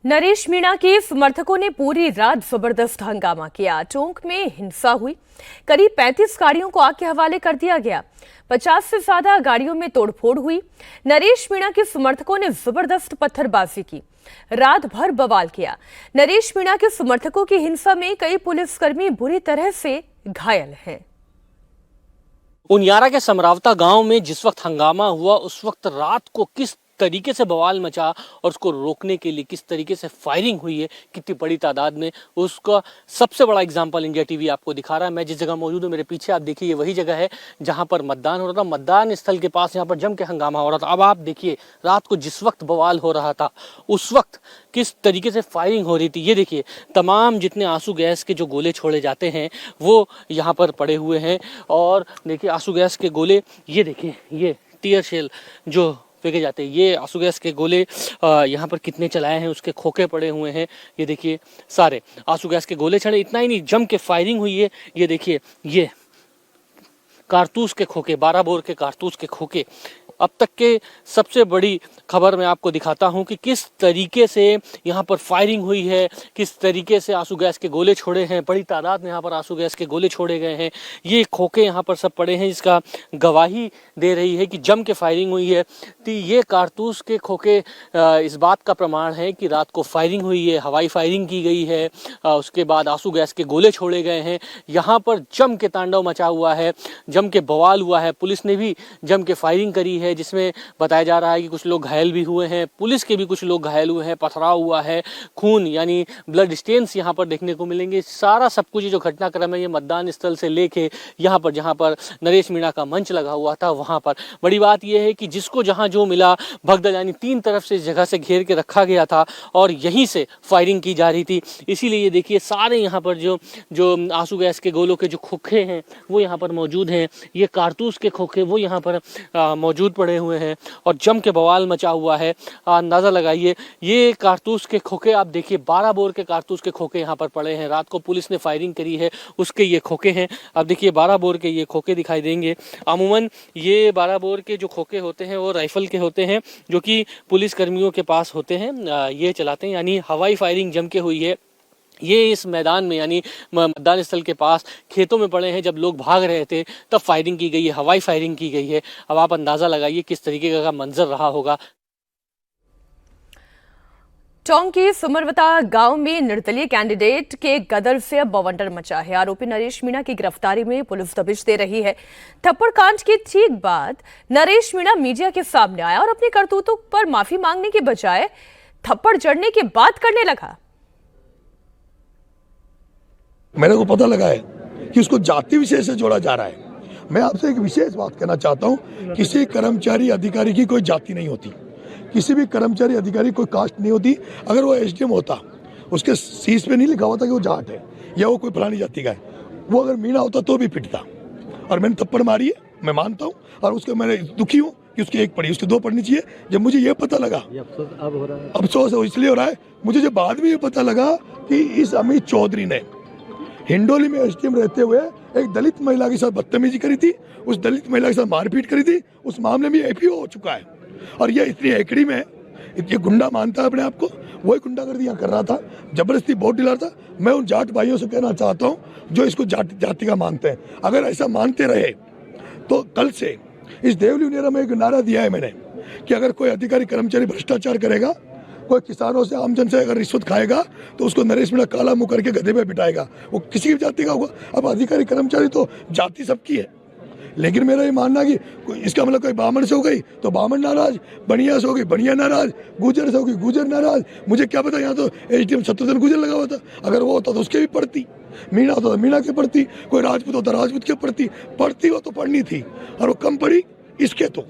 नरेश मीणा के समर्थकों ने पूरी रात जबरदस्त हंगामा किया। टोंक में हिंसा हुई। करीब 35 गाड़ियों को आग के हवाले कर दिया गया। 50 से ज्यादा गाड़ियों में तोड़फोड़ हुई। नरेश मीणा के समर्थकों ने जबरदस्त पत्थरबाजी की। रात भर बवाल किया। नरेश मीणा के समर्थकों की हिंसा में कई पुलिसकर्मी बुरी तरह से घायल हैं। उनियारा के समरावता गांव में जिस वक्त हंगामा हुआ उस वक्त रात को किस तरीके से बवाल मचा और उसको रोकने के लिए किस तरीके से फायरिंग हुई है कितनी बड़ी तादाद में, उसका सबसे बड़ा एग्जांपल इंडिया टीवी आपको दिखा रहा है। मैं जिस जगह मौजूद हूँ, मेरे पीछे आप देखिए, ये वही जगह है जहां पर मतदान हो रहा था। मतदान स्थल के पास यहाँ पर जम के हंगामा हो रहा था। अब आप देखिए रात को जिस वक्त बवाल हो रहा था उस वक्त किस तरीके से फायरिंग हो रही थी। ये देखिए तमाम जितने आंसू गैस के जो गोले छोड़े जाते हैं वो यहाँ पर पड़े हुए हैं। और देखिए आंसू गैस के गोले, ये देखिए ये टीयर शेल जो फेंके जाते हैं, ये आंसू गैस के गोले यहाँ पर कितने चलाए हैं उसके खोखे पड़े हुए हैं। ये देखिए सारे आंसू गैस के गोले चढ़े। इतना ही नहीं, जम के फायरिंग हुई है। ये देखिए ये कारतूस के खोखे, 12 बोर के कारतूस के खोखे। अब तक के सबसे बड़ी खबर मैं आपको दिखाता हूं कि किस तरीके से यहाँ पर फायरिंग हुई है, किस तरीके से आंसू गैस के गोले छोड़े हैं। बड़ी तादाद में यहाँ पर आंसू गैस के गोले छोड़े गए हैं। ये खोखे यहाँ पर सब पड़े हैं, जिसका गवाही दे रही है कि जम के फायरिंग हुई है। तो ये कारतूस के खोखे इस बात का प्रमाण है कि रात को फायरिंग हुई है, हवाई फायरिंग की गई है। उसके बाद आंसू गैस के गोले छोड़े गए हैं। यहाँ पर जम के तांडव मचा हुआ है, जम के बवाल हुआ है। पुलिस ने भी जम के फायरिंग करी है, जिसमें बताया जा रहा है कि कुछ लोग घायल भी हुए हैं। पुलिस के भी कुछ लोग घायल हुए हैं। पथराव हुआ है, खून यानी ब्लड स्टेन्स यहाँ पर देखने को मिलेंगे। सारा सब कुछ जो घटनाक्रम है ये मतदान स्थल से लेके यहाँ पर जहाँ पर नरेश मीणा का मंच लगा हुआ था वहाँ पर। बड़ी बात यह है कि जिसको जहाँ जो मिला भगदड़, यानी 3 तरफ से जगह से घेर के रखा गया था और यहीं से फायरिंग की जा रही थी। इसीलिए ये देखिए सारे यहाँ पर जो आंसू गैस के गोलों के जो खोखे हैं वो यहाँ पर मौजूद हैं। ये कारतूस के खोखे वो यहाँ पर मौजूद पड़े हुए हैं और जम के बवाल मचा हुआ है। अंदाजा लगाइए, ये कारतूस के खोखे आप देखिए, 12 बोर के कारतूस के खोखे यहाँ पर पड़े हैं। रात को पुलिस ने फायरिंग करी है उसके ये खोखे हैं। अब देखिए 12 बोर के ये खोखे दिखाई देंगे। अमूमन ये 12 बोर के जो खोखे होते हैं वो राइफल के होते हैं जो कि पुलिस कर्मियों के पास होते हैं, ये चलाते हैं। यानी हवाई फायरिंग जम के हुई है। ये इस मैदान में यानी मतदान स्थल के पास खेतों में पड़े हैं। जब लोग भाग रहे थे तब फायरिंग की गई है, हवाई फायरिंग की गई है। अब आप अंदाजा लगाइए किस तरीके का मंजर रहा होगा। टोंक के सुमरवता गांव में निर्दलीय कैंडिडेट के गदर से अब बवंडर मचा है। आरोपी नरेश मीणा की गिरफ्तारी में पुलिस दबिश दे रही है। थप्पड़ कांड के ठीक बाद नरेश मीणा मीडिया के सामने आया और अपनी करतूतों पर माफी मांगने के बजाय थप्पड़ जड़ने की बात करने लगा। मेरे को पता लगा है कि उसको जाति विषय से जोड़ा जा रहा है। मैं आपसे एक विशेष बात कहना चाहता हूँ, किसी कर्मचारी अधिकारी की कोई जाति नहीं होती, किसी भी कर्मचारी अधिकारी कोई कास्ट नहीं होती। अगर वो एसडीएम होता, उसके शीश पे नहीं लिखा होता कि वो जाट है या वो कोई फलानी जाति का है, वो अगर मीणा होता तो भी पिटता। और मैंने थप्पड़ मारी है, मैं मानता हूँ, और उसके मैंने दुखी हूँ कि उसकी 1 पड़ी, उसकी 2 पड़नी चाहिए। जब मुझे ये पता लगा, अफसोस इसलिए हो रहा है मुझे, जब बाद में ये पता लगा कि इस अमित चौधरी ने हिंडोली में एसडीएम रहते हुए एक दलित महिला के साथ बदतमीजी करी थी, उस दलित महिला के साथ मारपीट करी थी। उस मामले में एपीओ हो चुका है और ये इतनी एकड़ी में ये गुंडा मानता है अपने आप को। वही गुंडागर्दी यहाँ कर रहा था, जबरदस्ती वोट दिला रहा था। मैं उन जाट भाइयों से कहना चाहता हूँ जो इसको जाति का मानते हैं, अगर ऐसा मानते रहे तो कल से इस देवली उनियारा में एक नारा दिया है मैंने कि अगर कोई अधिकारी कर्मचारी भ्रष्टाचार करेगा, कोई किसानों से आमजन से अगर रिश्वत खाएगा तो उसको नरेश मीणा काला मुंह करके गधे पे बिठाएगा। वो किसी भी जाति का होगा। अब अधिकारी कर्मचारी तो जाति सबकी है, लेकिन मेरा ये मानना कि इसका मतलब कोई ब्राह्मण से हो गई तो ब्राह्मण नाराज, बनिया से हो गई बनिया नाराज, गुजर से हो गई गुजर नाराज। मुझे क्या पता, यहाँ तो एसडीएम शत्रुघ्न गुजर लगा हुआ था। अगर वो होता तो उसके भी पढ़ती, मीणा होता तो मीणा की पढ़ती, कोई राजपूत होता राजपूत की पढ़ती हो तो पढ़नी थी, और वो कम पढ़ी इसके तो